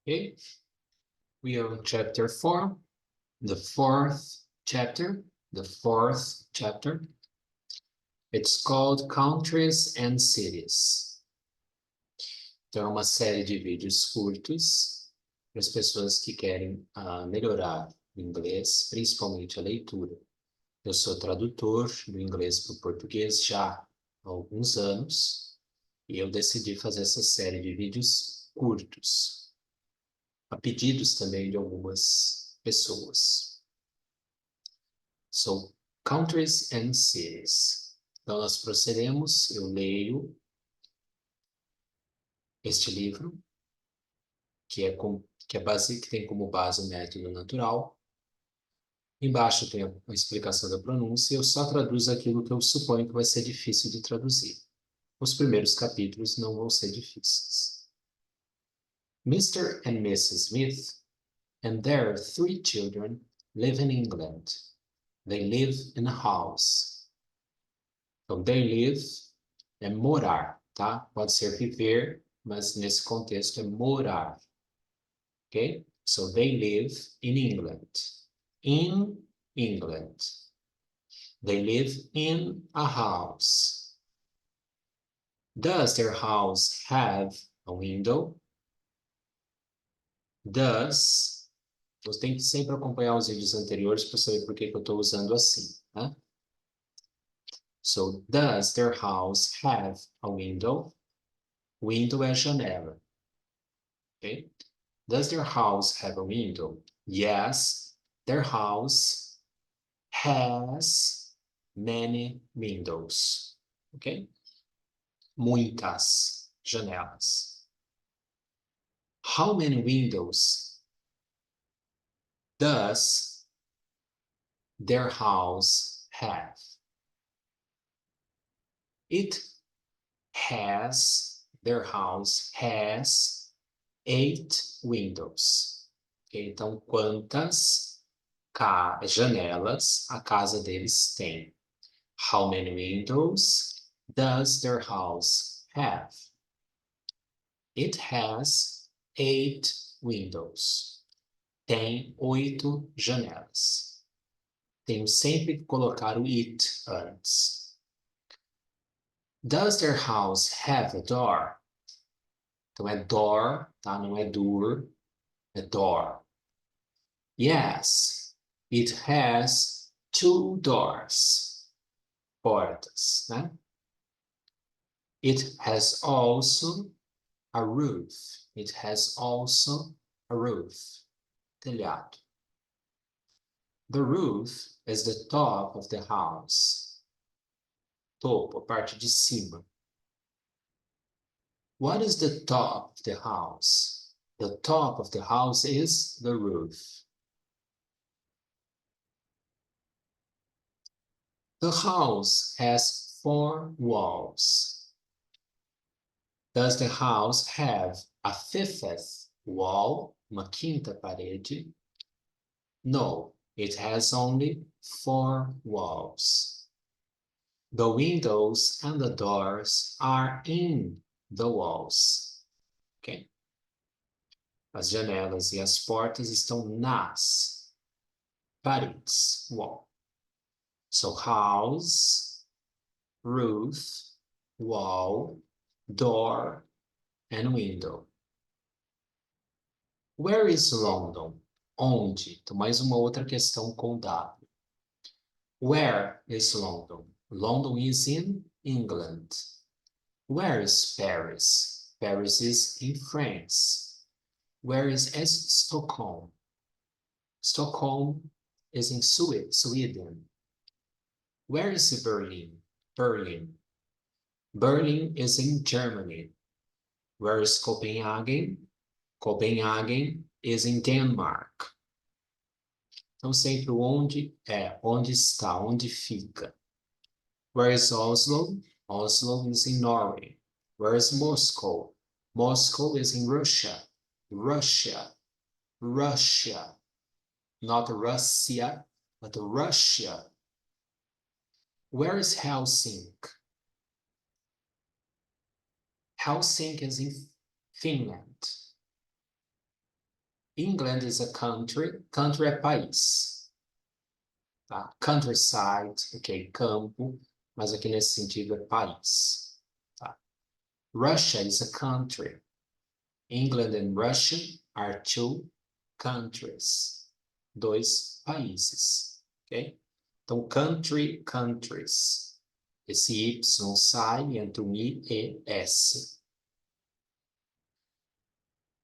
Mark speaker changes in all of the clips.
Speaker 1: Okay, we are on chapter 4, the fourth chapter. The fourth chapter. It's called Countries and Cities. Então, é uma série de vídeos curtos para as pessoas que querem melhorar o inglês, principalmente a leitura. Eu sou tradutor do inglês para o português já há alguns anos e eu decidi fazer essa série de vídeos curtos, a pedidos também de algumas pessoas. So, countries and cities. Então, nós procedemos, eu leio este livro, que tem como base o método natural. Embaixo tem a explicação da pronúncia, eu só traduzo aquilo que eu suponho que vai ser difícil de traduzir. Os primeiros capítulos não vão ser difíceis. Mr. and Mrs. Smith and their 3 children live in England. They live in a house. Então, they live é morar, tá? Pode ser viver, mas nesse contexto é morar. Ok? So, they live in England. In England. They live in a house. Does their house have a window? Does. Você tem que sempre acompanhar os vídeos anteriores para saber por que eu estou usando assim, tá? So, does their house have a window? Window é janela. Okay? Does their house have a window? Yes, their house has many windows. Ok? Muitas janelas. How many windows does their house have? Their house has 8 windows. Okay? Então, quantas janelas a casa deles tem? How many windows does their house have? It has 8 windows. Tem 8 janelas. Tenho sempre que colocar o it antes. Does their house have a door? Então é door, tá? Não é door, é door. Yes, it has 2 doors. Portas, né? It has also a roof. It has also a roof. Telhado. The roof is the top of the house. Topo, a parte de cima. What is the top of the house? The top of the house is the roof. The house has 4 walls. Does the house have a 5th wall? Uma quinta parede? No, it has only 4 walls. The windows and the doors are in the walls. Okay? As janelas e as portas estão nas paredes, wall. So, house, roof, wall, door, and window. Where is London? Onde? Então, mais uma outra questão com W. Where is London? London is in England. Where is Paris? Paris is in France. Where is Stockholm? Stockholm is in Sweden. Where is Berlin? Berlin. Berlin is in Germany. Where is Copenhagen? Copenhagen is in Denmark. Então, sempre onde é, onde está, onde fica. Where is Oslo? Oslo is in Norway. Where is Moscow? Moscow is in Russia. Russia. Russia. Not Russia, but Russia. Where is Helsinki? Helsinki is in Finland. England is a country. Country é país. Tá? Countryside, ok, campo, mas aqui nesse sentido é país. Tá? Russia is a country. England and Russia are two countries. Dois países, ok? Então, country, countries. Esse Y sai entre um I e S.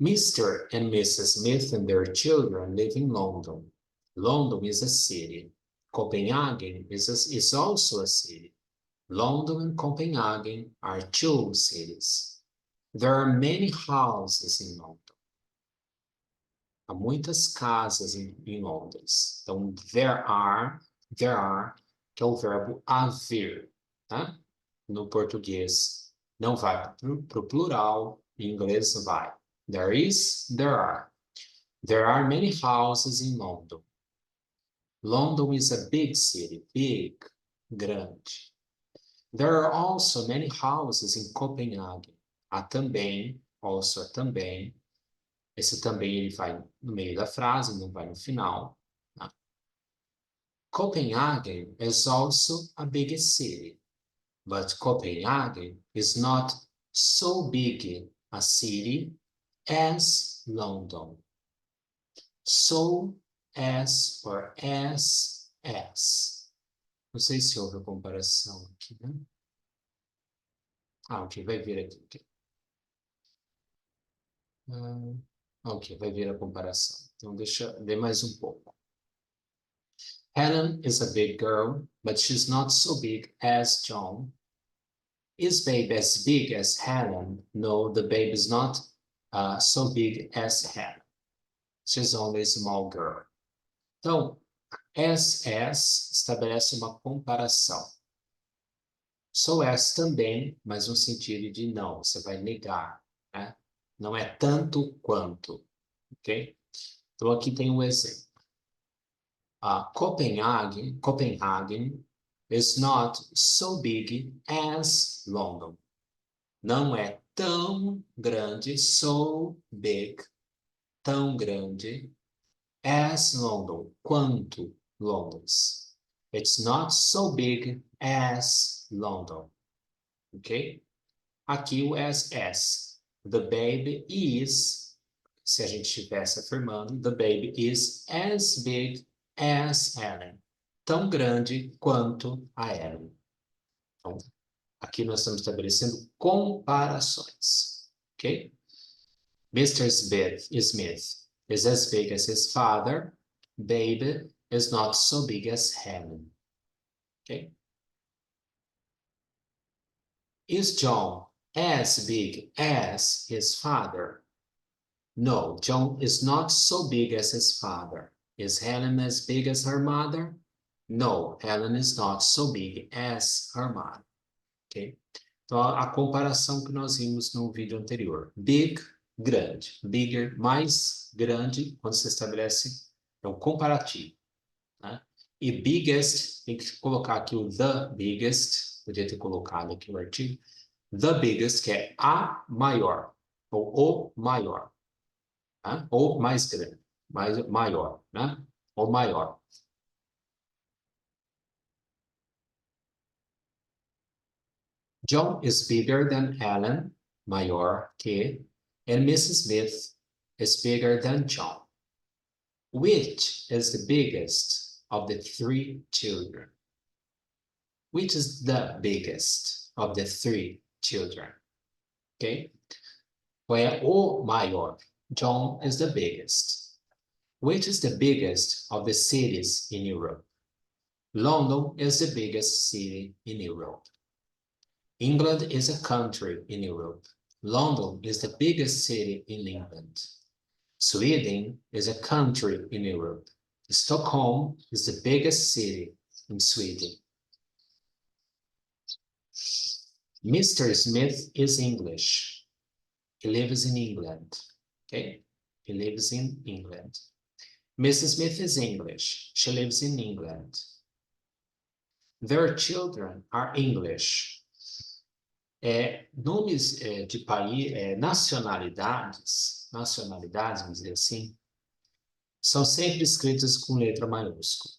Speaker 1: Mr. and Mrs. Smith and their children live in London. London is a city. Copenhagen is also a city. London and Copenhagen are two cities. There are many houses in London. Há muitas casas em Londres. Então, there are, que é o verbo haver, tá? No português não vai para o plural, em inglês vai. There is, there are. There are many houses in London. London is a big city, big, grande. There are also many houses in Copenhagen. Há também, also também. Esse também ele vai no meio da frase, não vai no final. Tá? Copenhagen is also a big city, but Copenhagen is not so big a city as London. So as or as. Não sei se houve a comparação aqui, né? Ah, ok, vai vir aqui. Okay. Ok, vai vir a comparação. Então, dê mais um pouco. Helen is a big girl, but she's not so big as John. Is Babe as big as Helen? No, the babe is not so big as Helen. She's only a small girl. Então, as estabelece uma comparação. So as também, mas no sentido de não, você vai negar, né? Não é tanto quanto, ok? Então, aqui tem um exemplo. Copenhagen is not so big as London. Não é tão grande, so big, tão grande, as London, quanto Londres. It's not so big as London. Ok? Aqui o as. The baby is, se a gente estivesse afirmando, the baby is as big as Ellen. Tão grande quanto a Ellen. Então, aqui nós estamos estabelecendo comparações. Ok? Mr. Smith is as big as his father. Baby is not so big as Helen. Okay? Is John as big as his father? No, John is not so big as his father. Is Helen as big as her mother? No, Helen is not so big as her mother. Okay? Então, a comparação que nós vimos no vídeo anterior. Big, grande. Bigger, mais grande, quando você estabelece, é um comparativo. Né? E biggest, tem que colocar aqui o the biggest, podia ter colocado aqui o artigo. The biggest, que é a maior, ou o maior. Né? Ou mais grande, maior, né? Ou maior. John is bigger than Ellen, maior que, and Mrs. Smith is bigger than John. Which is the biggest of the three children? Which is the biggest of the three children? Okay? Qual é o maior? John is the biggest. Which is the biggest of the cities in Europe? London is the biggest city in Europe. England is a country in Europe. London is the biggest city in England. Sweden is a country in Europe. Stockholm is the biggest city in Sweden. Mr. Smith is English. He lives in England. Okay? He lives in England. Mrs. Smith is English. She lives in England. Their children are English. Nomes de país, nacionalidades, vamos dizer assim, são sempre escritas com letra maiúscula.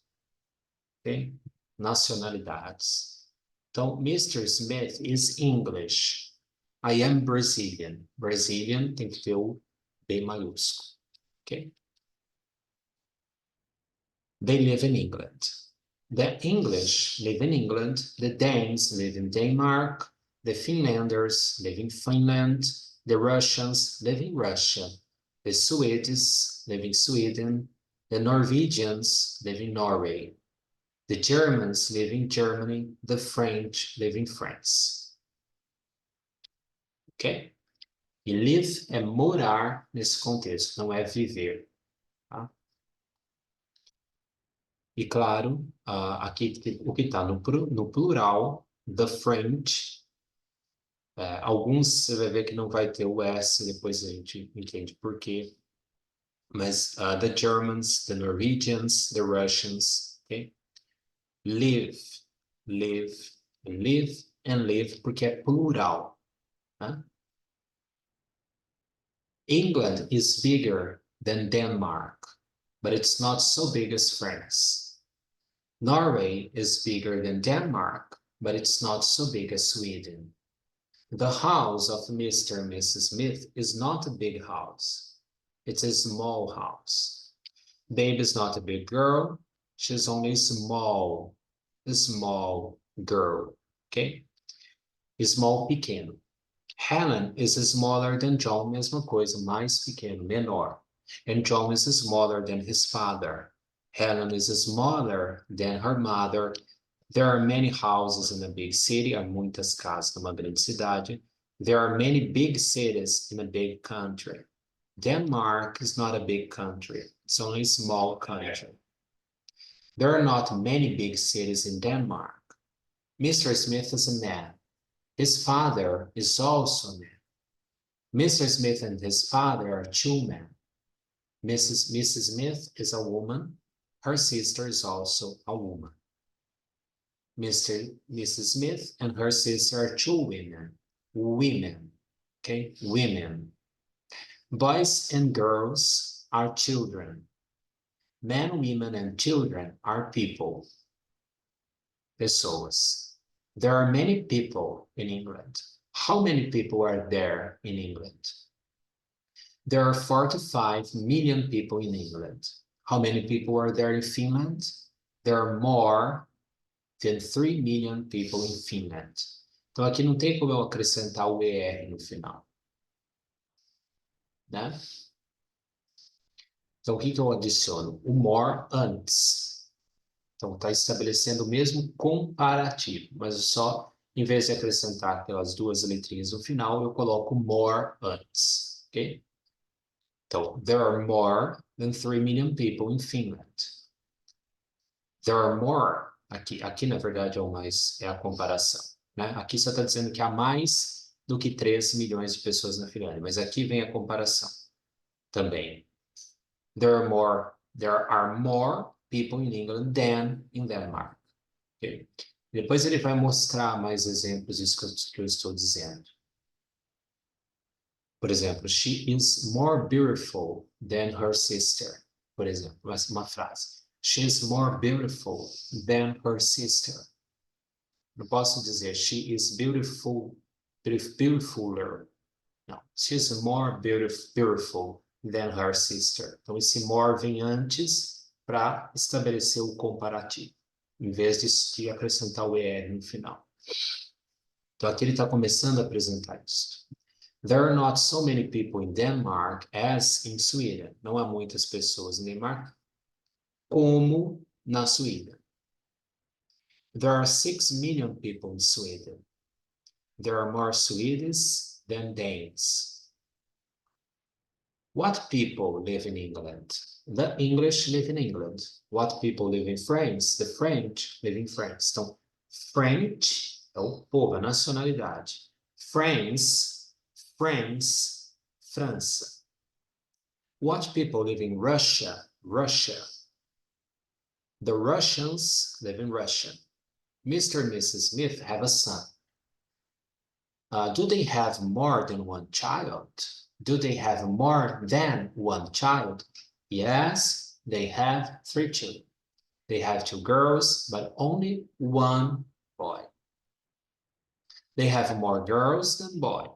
Speaker 1: Ok? Nacionalidades. Então, Mr. Smith is English. I am Brazilian. Brazilian tem que ter o B maiúsculo. Ok? They live in England. The English live in England. The Danes live in Denmark. The Finlanders live in Finland. The Russians live in Russia. The Swedes live in Sweden. The Norwegians live in Norway. The Germans live in Germany. The French live in France. Ok? E live é morar nesse contexto, não é viver. Tá? E claro, aqui o que está no plural, the French, alguns você vai ver que não vai ter o S, depois a gente entende por quê. Mas the Germans, the Norwegians, the Russians, ok? Live, live, live and live, porque é plural. Tá? England is bigger than Denmark, but it's not so big as France. Norway is bigger than Denmark, but it's not so big as Sweden. The house of Mr. and Mrs. Smith is not a big house. It's a small house. Babe is not a big girl. She's only a small girl. Okay? Small, pequeno. Helen is smaller than John, mesma coisa, mais pequeno, menor. And John is smaller than his father. Helen is smaller than her mother. There are many houses in a big city. Há muitas casas numa grande cidade. There are many big cities in a big country. Denmark is not a big country. It's only a small country. There are not many big cities in Denmark. Mr. Smith is a man. His father is also a man. Mr. Smith and his father are two men. Mrs. Smith is a woman. Her sister is also a woman. Mrs. Smith and her sister are two women. Women. Okay? Women. Boys and girls are children. Men, women, and children are people. Pessoas. There are many people in England. How many people are there in England? There are 45 million people in England. How many people are there in Finland? There are more than 3 million people in Finland. Então aqui não tem como eu acrescentar o ER no final. Né? Então o que eu adiciono? O more antes. Então está estabelecendo o mesmo comparativo, mas só, em vez de acrescentar aquelas duas letrinhas no final, eu coloco more antes. Ok? Então, there are more than 3 million people in Finland. There are more, aqui na verdade é a comparação. Né? Aqui só está dizendo que há mais do que 3 milhões de pessoas na Finlândia, mas aqui vem a comparação também. There are more people in England than in Denmark. Okay? Depois ele vai mostrar mais exemplos disso que eu estou dizendo. Por exemplo, she is more beautiful than her sister. Por exemplo, uma frase. She is more beautiful than her sister. Não posso dizer she is beautifuler. Não. She is more beautiful than her sister. Então, esse more vem antes para estabelecer o comparativo, em vez de acrescentar o ER no final. Então, aqui ele está começando a apresentar isso. There are not so many people in Denmark as in Sweden. Não há muitas pessoas em Dinamarca como na Suíça. There are 6 million people in Sweden. There are more Swedes than Danes. What people live in England? The English live in England. What people live in France? The French live in France. Então, French é o povo, a nacionalidade. France, França. What people live in Russia? Russia. The Russians live in Russia. Mr. and Mrs. Smith have a son. Do they have more than one child? Do they have more than one child? Yes, They have 3 children. They have 2 girls, but only 1 boy. They have more girls than boys.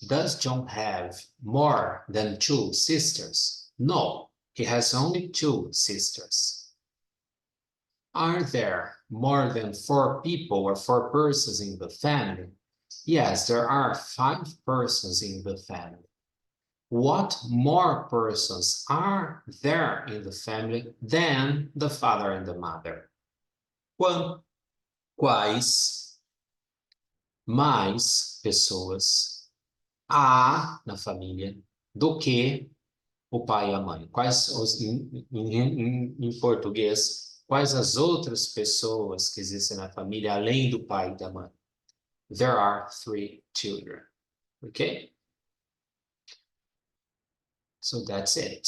Speaker 1: Does John have more than 2 sisters? No, he has only 2 sisters. Are there more than 4 people or 4 persons in the family? Yes, there are 5 persons in the family. What more persons are there in the family than the father and the mother? Quais mais pessoas há na família do que o pai e a mãe? Quais em português, quais as outras pessoas que existem na família além do pai e da mãe? There are 3 children. Okay? So that's it.